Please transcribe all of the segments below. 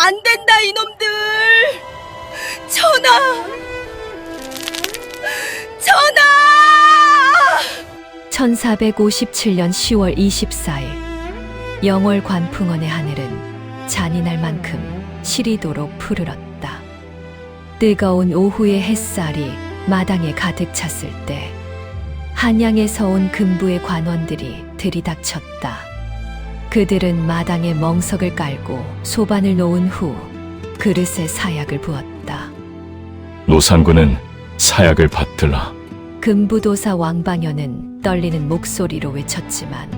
안 된다, 이놈들! 전하! 전하! 1457년 10월 24일 영월 관풍원의 하늘은 잔인할 만큼 시리도록 푸르렀다. 뜨거운 오후의 햇살이 마당에 가득 찼을 때 한양에서 온 금부의 관원들이 들이닥쳤다. 그들은 마당에 멍석을 깔고 소반을 놓은 후 그릇에 사약을 부었다. 노상군은 사약을 받들라. 금부도사 왕방현은 떨리는 목소리로 외쳤지만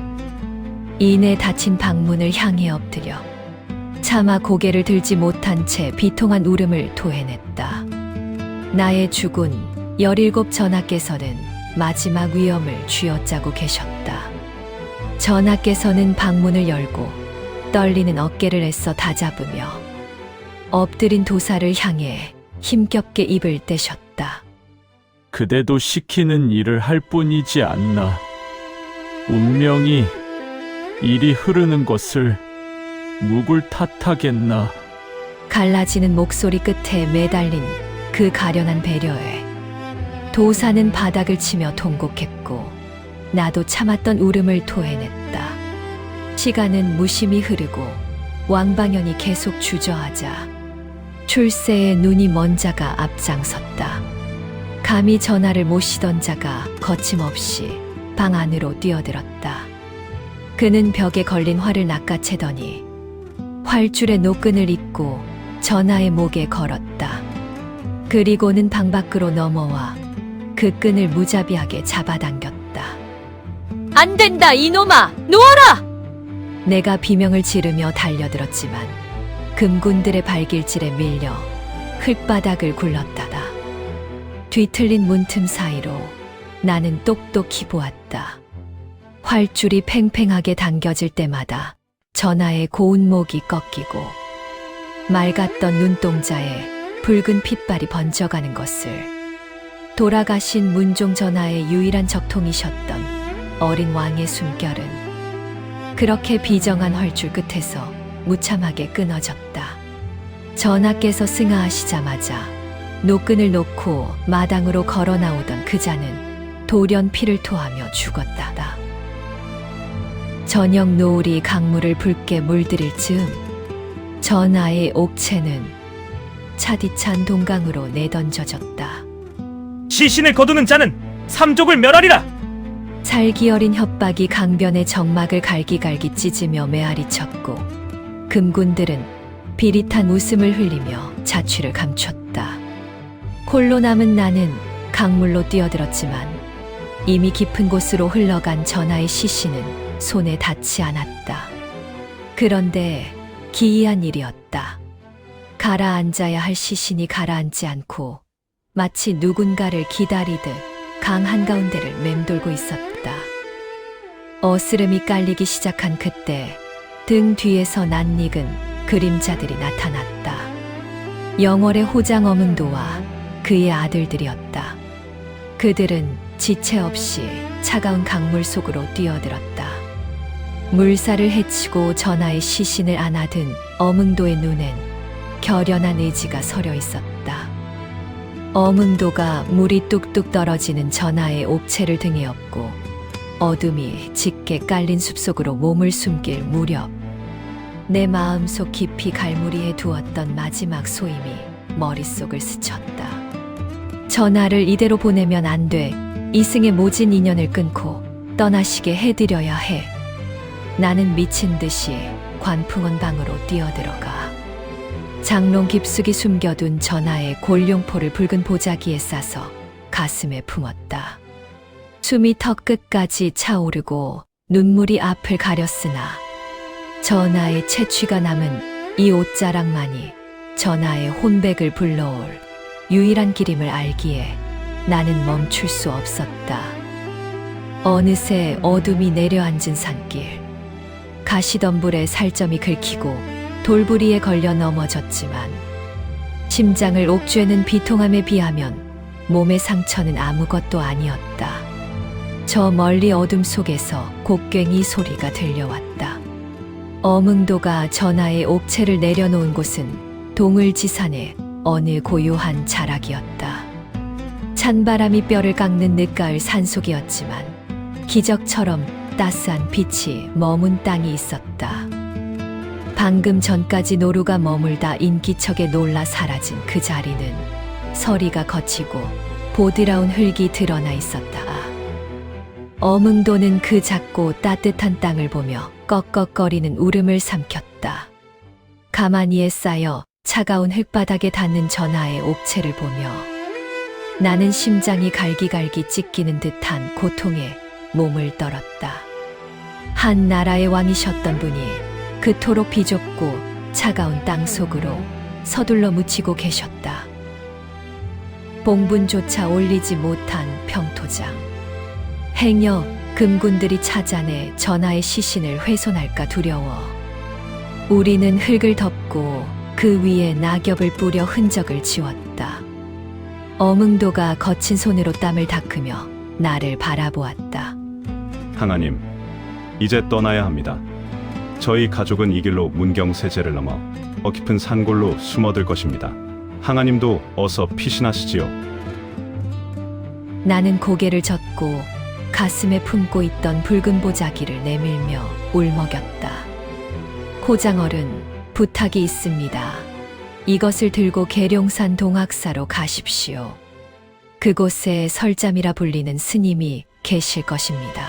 이내 닫힌 방문을 향해 엎드려 차마 고개를 들지 못한 채 비통한 울음을 토해냈다. 나의 죽은 17 전하께서는 마지막 위엄을 쥐어짜고 계셨다. 전하께서는 방문을 열고 떨리는 어깨를 애써 다잡으며 엎드린 도사를 향해 힘겹게 입을 떼셨다. 그대도 시키는 일을 할 뿐이지 않나. 운명이 이리 흐르는 것을 누굴 탓하겠나. 갈라지는 목소리 끝에 매달린 그 가련한 배려에 도사는 바닥을 치며 통곡했고 나도 참았던 울음을 토해냈다. 시간은 무심히 흐르고 왕방현이 계속 주저하자 출세에 눈이 먼 자가 앞장섰다. 감히 전하를 모시던 자가 거침없이 방 안으로 뛰어들었다. 그는 벽에 걸린 활을 낚아채더니 활줄에 노끈을 잇고 전하의 목에 걸었다. 그리고는 방 밖으로 넘어와 그 끈을 무자비하게 잡아당겼다. 안 된다, 이놈아! 놓아라! 내가 비명을 지르며 달려들었지만 금군들의 발길질에 밀려 흙바닥을 굴렀다다. 뒤틀린 문틈 사이로 나는 똑똑히 보았다. 활줄이 팽팽하게 당겨질 때마다 전하의 고운 목이 꺾이고 맑았던 눈동자에 붉은 핏발이 번져가는 것을. 돌아가신 문종 전하의 유일한 적통이셨던 어린 왕의 숨결은 그렇게 비정한 활줄 끝에서 무참하게 끊어졌다. 전하께서 승하하시자마자 노끈을 놓고 마당으로 걸어 나오던 그 자는 돌연 피를 토하며 죽었다다. 저녁 노을이 강물을 붉게 물들일 즈음 전하의 옥체는 차디찬 동강으로 내던져졌다. 시신을 거두는 자는 삼족을 멸하리라! 살기 어린 협박이 강변의 정막을 갈기갈기 찢으며 메아리쳤고 금군들은 비릿한 웃음을 흘리며 자취를 감췄다. 홀로 남은 나는 강물로 뛰어들었지만 이미 깊은 곳으로 흘러간 전하의 시신은 손에 닿지 않았다. 그런데 기이한 일이었다. 가라앉아야 할 시신이 가라앉지 않고 마치 누군가를 기다리듯 강 한가운데를 맴돌고 있었다. 어스름이 깔리기 시작한 그때 등 뒤에서 낯익은 그림자들이 나타났다. 영월의 호장 어문도와 그의 아들들이었다. 그들은 지체 없이 차가운 강물 속으로 뛰어들었다. 물살을 헤치고 전하의 시신을 안아든 어문도의 눈엔 결연한 의지가 서려 있었다. 어문도가 물이 뚝뚝 떨어지는 전하의 옥체를 등에 업고 어둠이 짙게 깔린 숲속으로 몸을 숨길 무렵 내 마음속 깊이 갈무리해 두었던 마지막 소임이 머릿속을 스쳤다. 전하를 이대로 보내면 안 돼. 이승의 모진 인연을 끊고 떠나시게 해드려야 해. 나는 미친 듯이 관풍원 방으로 뛰어들어가 장롱 깊숙이 숨겨둔 전하의 골룡포를 붉은 보자기에 싸서 가슴에 품었다. 숨이 턱 끝까지 차오르고 눈물이 앞을 가렸으나 전하의 채취가 남은 이 옷자락만이 전하의 혼백을 불러올 유일한 길임을 알기에 나는 멈출 수 없었다. 어느새 어둠이 내려앉은 산길. 가시덤불에 살점이 긁히고 돌부리에 걸려 넘어졌지만 심장을 옥죄는 비통함에 비하면 몸의 상처는 아무것도 아니었다. 저 멀리 어둠 속에서 곡괭이 소리가 들려왔다. 어몽도가 전하의 옥체를 내려놓은 곳은 동을지산의 어느 고요한 자락이었다. 찬바람이 뼈를 깎는 늦가을 산속이었지만 기적처럼 따스한 빛이 머문 땅이 있었다. 방금 전까지 노루가 머물다 인기척에 놀라 사라진 그 자리는 서리가 거치고 보드라운 흙이 드러나 있었다. 어몽도는 그 작고 따뜻한 땅을 보며 꺽꺽거리는 울음을 삼켰다. 가마니에 쌓여 차가운 흙바닥에 닿는 전하의 옥체를 보며 나는 심장이 갈기갈기 찢기는 듯한 고통에 몸을 떨었다. 한 나라의 왕이셨던 분이 그토록 비좁고 차가운 땅 속으로 서둘러 묻히고 계셨다. 봉분조차 올리지 못한 평토장. 행여 금군들이 찾아내 전하의 시신을 훼손할까 두려워 우리는 흙을 덮고 그 위에 낙엽을 뿌려 흔적을 지웠다. 어몽도가 거친 손으로 땀을 닦으며 나를 바라보았다. 항아님, 이제 떠나야 합니다. 저희 가족은 이 길로 문경세제를 넘어 깊은 산골로 숨어들 것입니다. 항아님도 어서 피신하시지요. 나는 고개를 젓고 가슴에 품고 있던 붉은 보자기를 내밀며 울먹였다. 고장어른, 부탁이 있습니다. 이것을 들고 계룡산 동학사로 가십시오. 그곳에 설잠이라 불리는 스님이 계실 것입니다.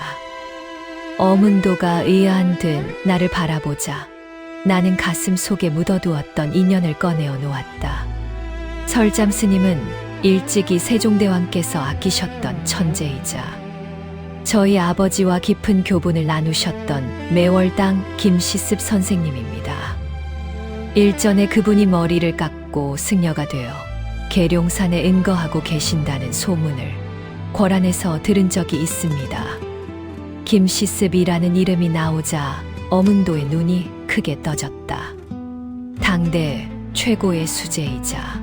어몽도가 의아한 듯 나를 바라보자 나는 가슴 속에 묻어두었던 인연을 꺼내어 놓았다. 설잠 스님은 일찍이 세종대왕께서 아끼셨던 천재이자 저희 아버지와 깊은 교분을 나누셨던 매월당 김시습 선생님입니다. 일전에 그분이 머리를 깎고 승려가 되어 계룡산에 은거하고 계신다는 소문을 궐안에서 들은 적이 있습니다. 김시습이라는 이름이 나오자 어몽도의 눈이 크게 떠졌다. 당대 최고의 수재이자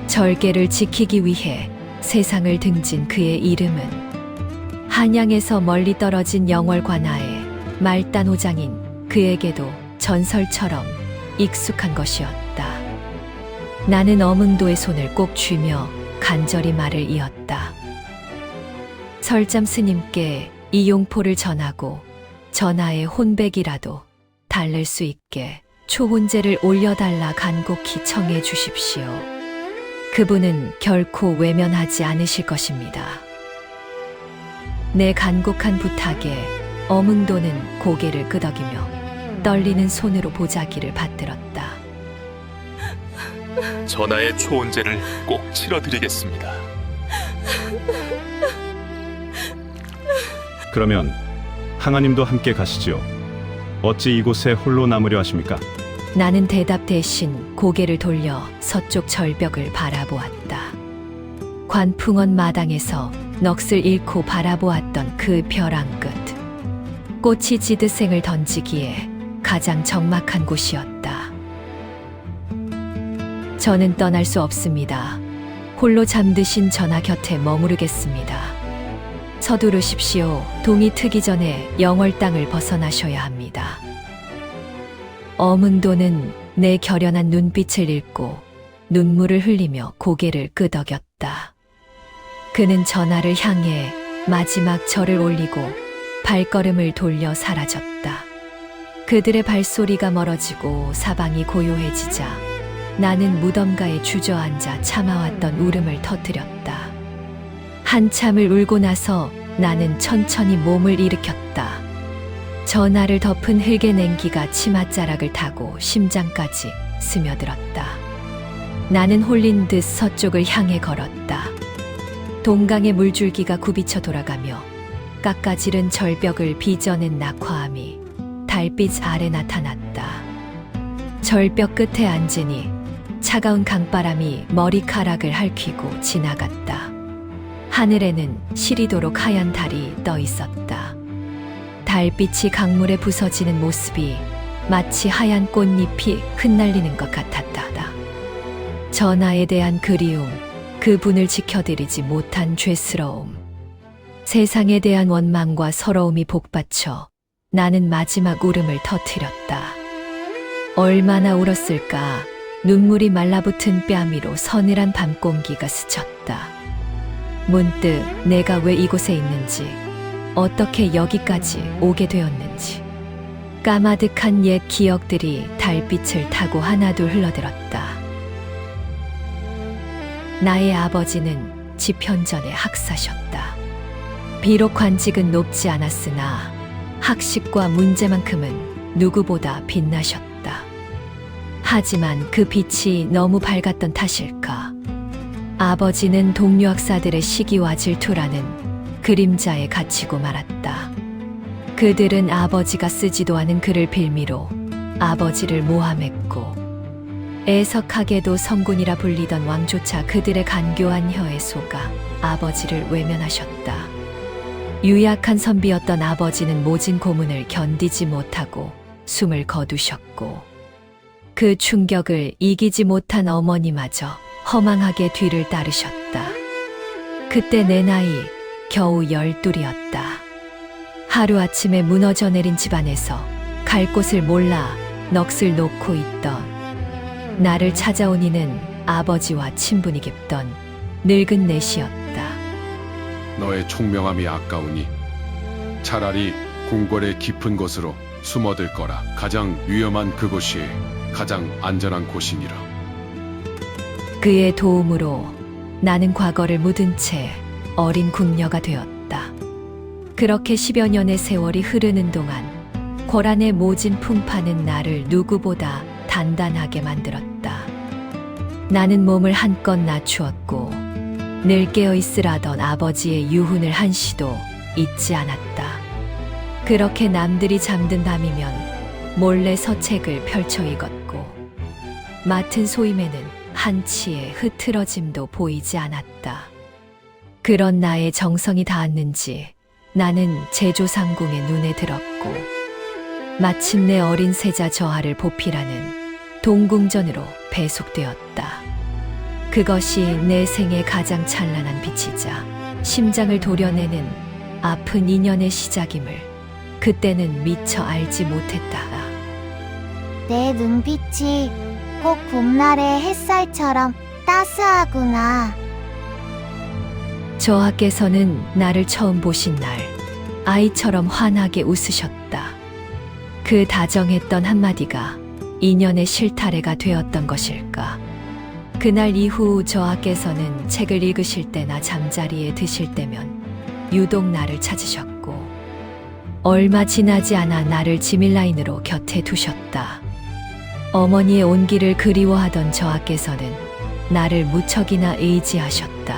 절개를 지키기 위해 세상을 등진 그의 이름은 한양에서 멀리 떨어진 영월관하의 말단호장인 그에게도 전설처럼 익숙한 것이었다. 나는 어몽도의 손을 꼭 쥐며 간절히 말을 이었다. 설잠 스님께 이 용포를 전하고 전하의 혼백이라도 달랠 수 있게 초혼제를 올려달라 간곡히 청해 주십시오. 그분은 결코 외면하지 않으실 것입니다. 내 간곡한 부탁에 어몽도는 고개를 끄덕이며 떨리는 손으로 보자기를 받들었다. 전하의 초혼제를 꼭 치러드리겠습니다. 그러면 항아님도 함께 가시지요. 어찌 이곳에 홀로 남으려 하십니까? 나는 대답 대신 고개를 돌려 서쪽 절벽을 바라보았다. 관풍원 마당에서 넋을 잃고 바라보았던 그 벼랑 끝. 꽃이 지듯 생을 던지기에 가장 적막한 곳이었다. 저는 떠날 수 없습니다. 홀로 잠드신 전하 곁에 머무르겠습니다. 서두르십시오. 동이 트기 전에 영월 땅을 벗어나셔야 합니다. 어몽도는 내 결연한 눈빛을 읽고 눈물을 흘리며 고개를 끄덕였다. 그는 전하를 향해 마지막 절을 올리고 발걸음을 돌려 사라졌다. 그들의 발소리가 멀어지고 사방이 고요해지자 나는 무덤가에 주저앉아 참아왔던 울음을 터뜨렸다. 한참을 울고 나서 나는 천천히 몸을 일으켰다. 전하를 덮은 흙의 냉기가 치맛자락을 타고 심장까지 스며들었다. 나는 홀린 듯 서쪽을 향해 걸었다. 동강의 물줄기가 굽이쳐 돌아가며 깎아지른 절벽을 빚어낸 낙화암이 달빛 아래 나타났다. 절벽 끝에 앉으니 차가운 강바람이 머리카락을 핥히고 지나갔다. 하늘에는 시리도록 하얀 달이 떠 있었다. 달빛이 강물에 부서지는 모습이 마치 하얀 꽃잎이 흩날리는 것 같았다. 전하에 대한 그리움, 그분을 지켜드리지 못한 죄스러움, 세상에 대한 원망과 서러움이 복받쳐 나는 마지막 울음을 터뜨렸다. 얼마나 울었을까. 눈물이 말라붙은 뺨 위로 서늘한 밤 공기가 스쳤다. 문득 내가 왜 이곳에 있는지, 어떻게 여기까지 오게 되었는지, 까마득한 옛 기억들이 달빛을 타고 하나둘 흘러들었다. 나의 아버지는 집현전의 학사셨다. 비록 관직은 높지 않았으나 학식과 문제만큼은 누구보다 빛나셨다. 하지만 그 빛이 너무 밝았던 탓일까? 아버지는 동료 학사들의 시기와 질투라는 그림자에 갇히고 말았다. 그들은 아버지가 쓰지도 않은 글을 빌미로 아버지를 모함했고, 애석하게도 성군이라 불리던 왕조차 그들의 간교한 혀에 속아 아버지를 외면하셨다. 유약한 선비였던 아버지는 모진 고문을 견디지 못하고 숨을 거두셨고, 그 충격을 이기지 못한 어머니마저 허망하게 뒤를 따르셨다. 그때 내 나이 겨우 12이었다. 하루아침에 무너져 내린 집안에서 갈 곳을 몰라 넋을 놓고 있던 나를 찾아온 이는 아버지와 친분이 깊던 늙은 내시였다. 너의 총명함이 아까우니 차라리 궁궐의 깊은 곳으로 숨어들 거라. 가장 위험한 그곳이 가장 안전한 곳이니라. 그의 도움으로 나는 과거를 묻은 채 어린 궁녀가 되었다. 그렇게 10여 년의 세월이 흐르는 동안 고란의 모진 풍파는 나를 누구보다 단단하게 만들었다. 나는 몸을 한껏 낮추었고 늘 깨어있으라던 아버지의 유훈을 한시도 잊지 않았다. 그렇게 남들이 잠든 밤이면 몰래 서책을 펼쳐 읽었고, 맡은 소임에는 한치의 흐트러짐도 보이지 않았다. 그런 나의 정성이 닿았는지 나는 제조상궁의 눈에 들었고, 마침내 어린 세자 저하를 보필하는 동궁전으로 배속되었다. 그것이 내 생의 가장 찬란한 빛이자 심장을 도려내는 아픈 인연의 시작임을 그때는 미처 알지 못했다. 내 눈빛이 꼭 봄날의 햇살처럼 따스하구나. 저하께서는 나를 처음 보신 날 아이처럼 환하게 웃으셨다. 그 다정했던 한마디가 인연의 실타래가 되었던 것일까? 그날 이후 저하께서는 책을 읽으실 때나 잠자리에 드실 때면 유독 나를 찾으셨고, 얼마 지나지 않아 나를 지밀라인으로 곁에 두셨다. 어머니의 온기를 그리워하던 저하께서는 나를 무척이나 의지하셨다.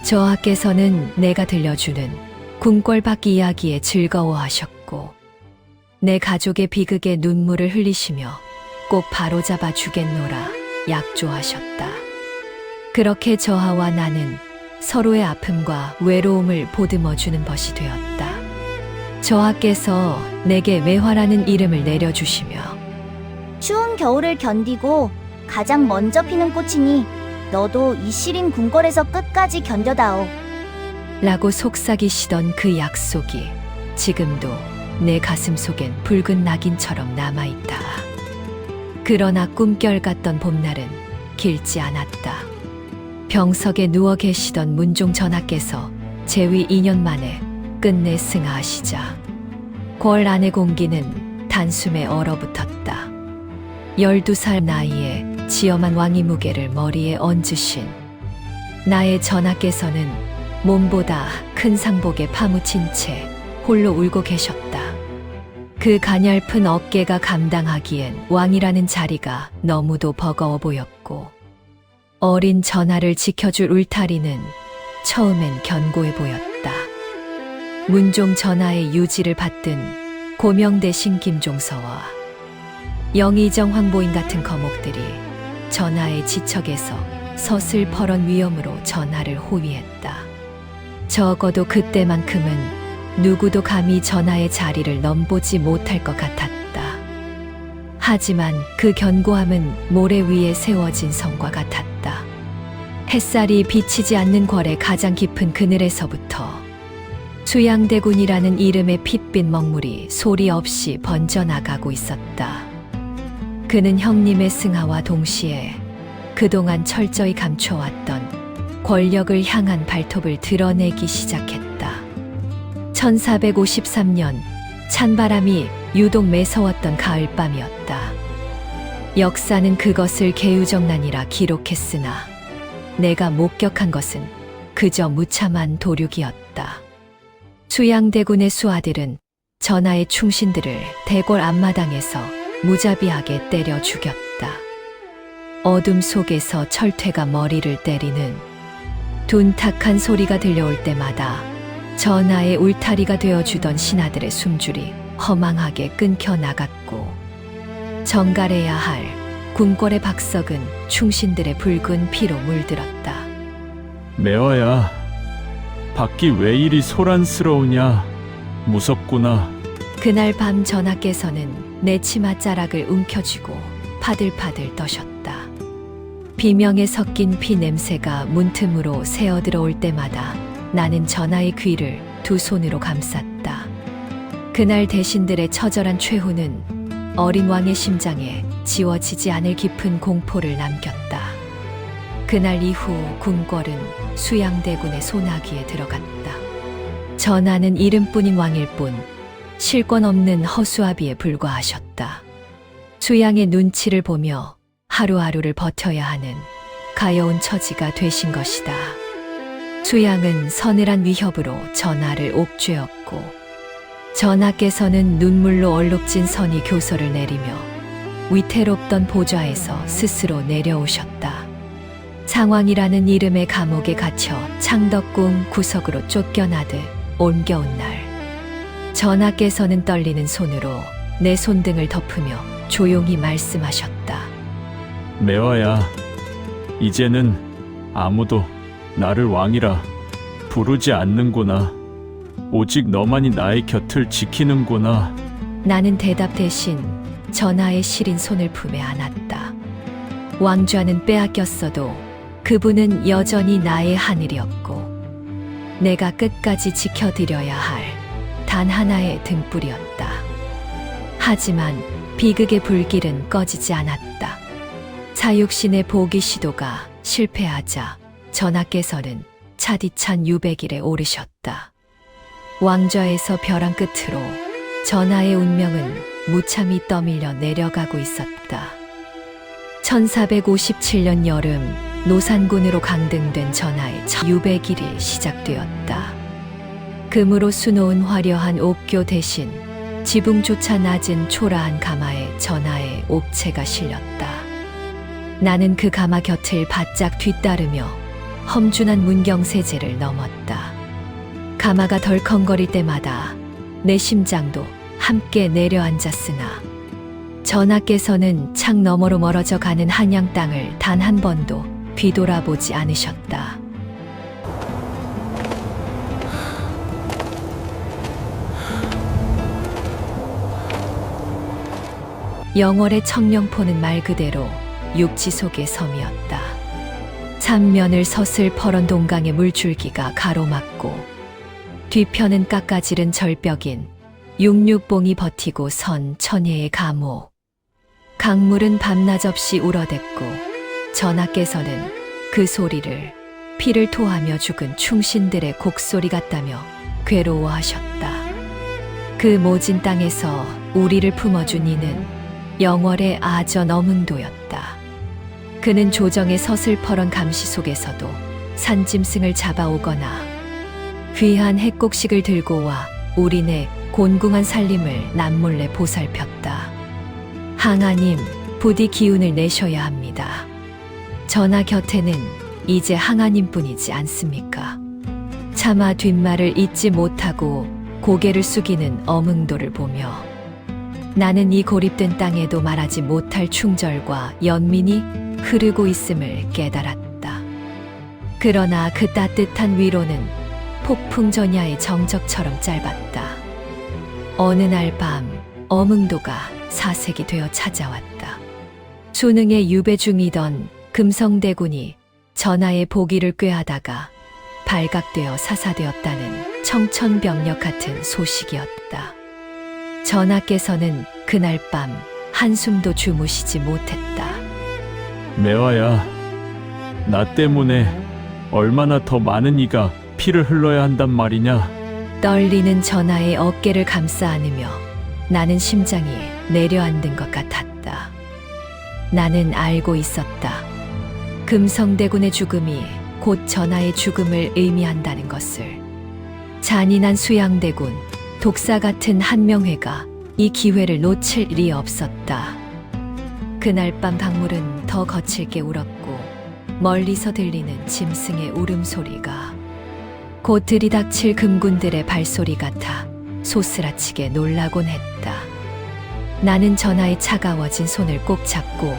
저하께서는 내가 들려주는 궁궐밖 이야기에 즐거워하셨고, 내 가족의 비극에 눈물을 흘리시며 꼭 바로잡아 주겠노라 약조하셨다. 그렇게 저하와 나는 서로의 아픔과 외로움을 보듬어주는 것이 되었다. 저하께서 내게 매화라는 이름을 내려주시며, 추운 겨울을 견디고 가장 먼저 피는 꽃이니 너도 이 시린 궁궐에서 끝까지 견뎌다오. 라고 속삭이시던 그 약속이 지금도 내 가슴 속엔 붉은 낙인처럼 남아있다. 그러나 꿈결 같던 봄날은 길지 않았다. 병석에 누워 계시던 문종 전하께서 재위 2년 만에 끝내 승하하시자 궐 안의 공기는 단숨에 얼어붙었다. 12살 나이에 지엄한 왕위 무게를 머리에 얹으신 나의 전하께서는 몸보다 큰 상복에 파묻힌 채 홀로 울고 계셨다. 그 가냘픈 어깨가 감당하기엔 왕이라는 자리가 너무도 버거워 보였고, 어린 전하를 지켜줄 울타리는 처음엔 견고해 보였다. 문종 전하의 유지를 받든 고명 대신 김종서와 영의정 황보인 같은 거목들이 전하의 지척에서 서슬퍼런 위엄으로 전하를 호위했다. 적어도 그때만큼은 누구도 감히 전하의 자리를 넘보지 못할 것 같았다. 하지만 그 견고함은 모래 위에 세워진 성과 같았다. 햇살이 비치지 않는 궐의 가장 깊은 그늘에서부터 수양대군이라는 이름의 핏빛 먹물이 소리 없이 번져나가고 있었다. 그는 형님의 승하와 동시에 그동안 철저히 감춰왔던 권력을 향한 발톱을 드러내기 시작했다. 1453년 찬바람이 유독 매서웠던 가을밤이었다. 역사는 그것을 계유정난이라 기록했으나 내가 목격한 것은 그저 무참한 도륙이었다. 수양대군의 수하들은 전하의 충신들을 대궐 앞마당에서 무자비하게 때려 죽였다. 어둠 속에서 철퇴가 머리를 때리는 둔탁한 소리가 들려올 때마다 전하의 울타리가 되어주던 신하들의 숨줄이 허망하게 끊겨 나갔고 정갈해야 할 궁궐의 박석은 충신들의 붉은 피로 물들었다. 매화야, 밖이 왜 이리 소란스러우냐? 무섭구나. 그날 밤 전하께서는 내 치맛자락을 움켜쥐고 파들파들 떠셨다. 비명에 섞인 피 냄새가 문틈으로 새어들어올 때마다 나는 전하의 귀를 두 손으로 감쌌다. 그날 대신들의 처절한 최후는 어린 왕의 심장에 지워지지 않을 깊은 공포를 남겼다. 그날 이후 궁궐은 수양대군의 소나기에 들어갔다. 전하는 이름뿐인 왕일 뿐 실권 없는 허수아비에 불과하셨다. 수양의 눈치를 보며 하루하루를 버텨야 하는 가여운 처지가 되신 것이다. 수양은 서늘한 위협으로 전하를 옥죄었고 전하께서는 눈물로 얼룩진 선의 교서를 내리며 위태롭던 보좌에서 스스로 내려오셨다. 상황이라는 이름의 감옥에 갇혀 창덕궁 구석으로 쫓겨나듯 옮겨온 날 전하께서는 떨리는 손으로 내 손등을 덮으며 조용히 말씀하셨다. 매화야, 이제는 아무도 나를 왕이라 부르지 않는구나. 오직 너만이 나의 곁을 지키는구나. 나는 대답 대신 전하의 시린 손을 품에 안았다. 왕좌는 빼앗겼어도 그분은 여전히 나의 하늘이었고 내가 끝까지 지켜드려야 할 단 하나의 등불이었다. 하지만 비극의 불길은 꺼지지 않았다. 사육신의 보기 시도가 실패하자 전하께서는 차디찬 유백일에 오르셨다. 왕좌에서 벼랑 끝으로 전하의 운명은 무참히 떠밀려 내려가고 있었다. 1457년 여름 노산군으로 강등된 전하의 유백일이 시작되었다. 금으로 수놓은 화려한 옥교 대신 지붕조차 낮은 초라한 가마에 전하의 옥체가 실렸다. 나는 그 가마 곁을 바짝 뒤따르며 험준한 문경세제를 넘었다. 가마가 덜컹거릴 때마다 내 심장도 함께 내려앉았으나 전하께서는 창 너머로 멀어져 가는 한양 땅을 단 한 번도 뒤돌아보지 않으셨다. 영월의 청령포는 말 그대로 육지 속의 섬이었다. 삼면을 서슬퍼런 동강의 물줄기가 가로막고 뒤편은 깎아지른 절벽인 육육봉이 버티고 선 천혜의 감호. 강물은 밤낮 없이 울어댔고 전하께서는 그 소리를 피를 토하며 죽은 충신들의 곡소리 같다며 괴로워하셨다. 그 모진 땅에서 우리를 품어준 이는 영월의 아전 어문도였다. 그는 조정의 서슬퍼런 감시 속에서도 산짐승을 잡아오거나 귀한 핵곡식을 들고 와 우리네 곤궁한 살림을 남몰래 보살폈다. 항아님, 부디 기운을 내셔야 합니다. 전하 곁에는 이제 항아님뿐이지 않습니까? 차마 뒷말을 잊지 못하고 고개를 숙이는 어문도를 보며 나는 이 고립된 땅에도 말하지 못할 충절과 연민이 흐르고 있음을 깨달았다. 그러나 그 따뜻한 위로는 폭풍전야의 정적처럼 짧았다. 어느 날 밤 어문도가 사색이 되어 찾아왔다. 수능의 유배 중이던 금성대군이 전하의 보기를 꾀하다가 발각되어 사사되었다는 청천벽력 같은 소식이었다. 전하께서는 그날 밤 한숨도 주무시지 못했다. 매화야, 나 때문에 얼마나 더 많은 이가 피를 흘러야 한단 말이냐? 떨리는 전하의 어깨를 감싸 안으며 나는 심장이 내려앉은 것 같았다. 나는 알고 있었다. 금성대군의 죽음이 곧 전하의 죽음을 의미한다는 것을. 잔인한 수양대군, 독사 같은 한명회가 이 기회를 놓칠 리 없었다. 그날 밤 강물은 더 거칠게 울었고 멀리서 들리는 짐승의 울음소리가 곧 들이닥칠 금군들의 발소리 같아 소스라치게 놀라곤 했다. 나는 전하의 차가워진 손을 꼭 잡고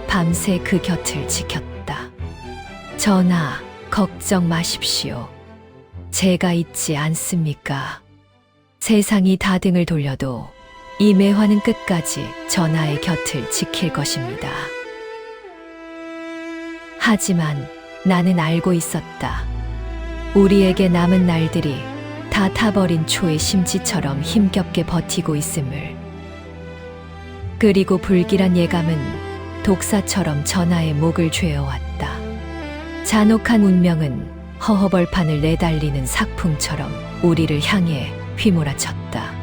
밤새 그 곁을 지켰다. 전하, 걱정 마십시오. 제가 있지 않습니까? 세상이 다 등을 돌려도 이 매화는 끝까지 전하의 곁을 지킬 것입니다. 하지만 나는 알고 있었다. 우리에게 남은 날들이 다 타버린 초의 심지처럼 힘겹게 버티고 있음을. 그리고 불길한 예감은 독사처럼 전하의 목을 죄어왔다. 잔혹한 운명은 허허벌판을 내달리는 삭풍처럼 우리를 향해 휘몰아쳤다.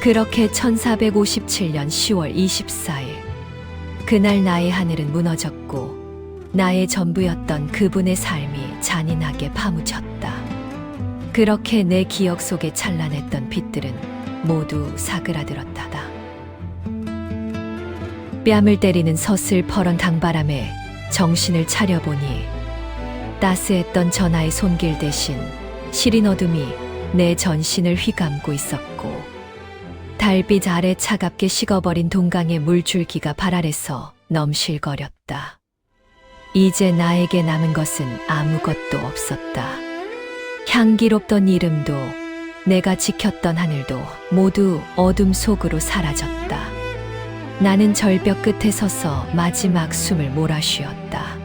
그렇게 1457년 10월 24일 그날 나의 하늘은 무너졌고 나의 전부였던 그분의 삶이 잔인하게 파묻혔다. 그렇게 내 기억 속에 찬란했던 빛들은 모두 사그라들었다. 뺨을 때리는 서슬퍼런 강바람에 정신을 차려보니 따스했던 전하의 손길 대신 시린 어둠이 내 전신을 휘감고 있었고 달빛 아래 차갑게 식어버린 동강의 물줄기가 발 아래서 넘실거렸다. 이제 나에게 남은 것은 아무것도 없었다. 향기롭던 이름도 내가 지켰던 하늘도 모두 어둠 속으로 사라졌다. 나는 절벽 끝에 서서 마지막 숨을 몰아쉬었다.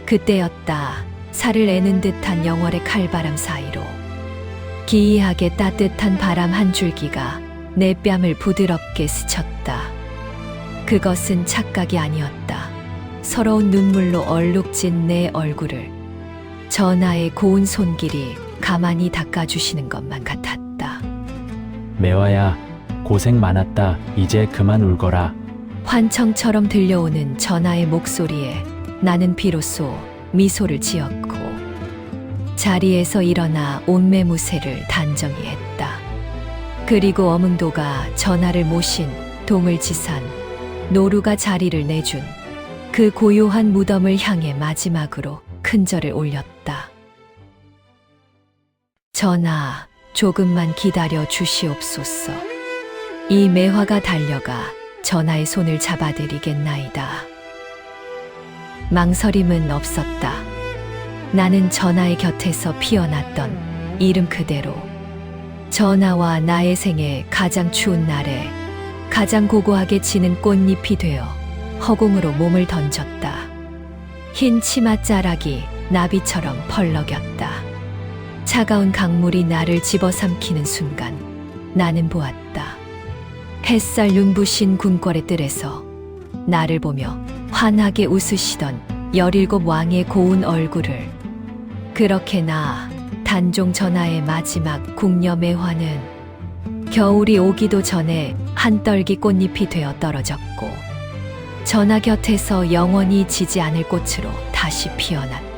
그때였다. 살을 애는 듯한 영월의 칼바람 사이로 기이하게 따뜻한 바람 한 줄기가 내 뺨을 부드럽게 스쳤다. 그것은 착각이 아니었다. 서러운 눈물로 얼룩진 내 얼굴을 전하의 고운 손길이 가만히 닦아주시는 것만 같았다. 매화야, 고생 많았다. 이제 그만 울거라. 환청처럼 들려오는 전하의 목소리에 나는 비로소 미소를 지었고 자리에서 일어나 옷매무새를 단정히 했다. 그리고 어문도가 전하를 모신 동을지산 노루가 자리를 내준 그 고요한 무덤을 향해 마지막으로 큰절을 올렸다. 전하, 조금만 기다려 주시옵소서. 이 매화가 달려가 전하의 손을 잡아드리겠나이다. 망설임은 없었다. 나는 전하의 곁에서 피어났던 이름 그대로 전하와 나의 생애 가장 추운 날에 가장 고고하게 지는 꽃잎이 되어 허공으로 몸을 던졌다. 흰 치맛자락이 나비처럼 펄럭였다. 차가운 강물이 나를 집어삼키는 순간 나는 보았다. 햇살 눈부신 궁궐의 뜰에서 나를 보며 환하게 웃으시던 17 왕의 고운 얼굴을. 그렇게 나 단종 전하의 마지막 궁녀 매화는 겨울이 오기도 전에 한 떨기 꽃잎이 되어 떨어졌고 전하 곁에서 영원히 지지 않을 꽃으로 다시 피어났다.